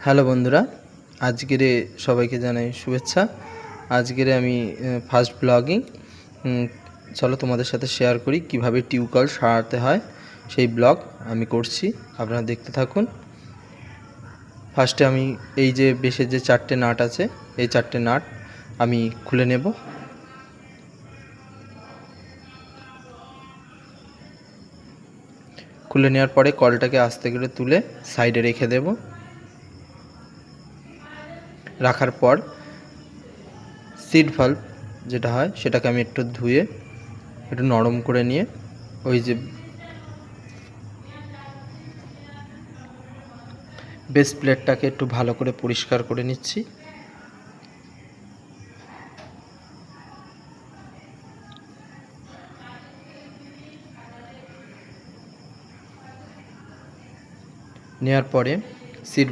Hello বন্ধুরা, আজকের সবাইকে জানাই শুভেচ্ছা। আজকের আমি ফার্স্ট ব্লগিং। চলো তোমাদের সাথে শেয়ার করি কিভাবে টিউবওয়েল সারাতে হয়, সেই ব্লগ আমি করছি, আপনারা দেখতে থাকুন। ফার্স্টে আমি এই যে বেশের যে 4টে নাট আছে, এই 4টে নাট আমি খুলে নেব। খুলে নেওয়ার পরে কলটাকে আস্তে করে তুলে সাইডে রেখে দেব। রাখার পর সিট ভাল্ব যেটা হয় সেটাকে আমি একটু ধুয়ে একটু নরম করে নিয়ে ওই যে বেস প্লেটটাকে একটু ভালো করে পরিষ্কার করে নিচ্ছি। নেওয়ার পরে সিট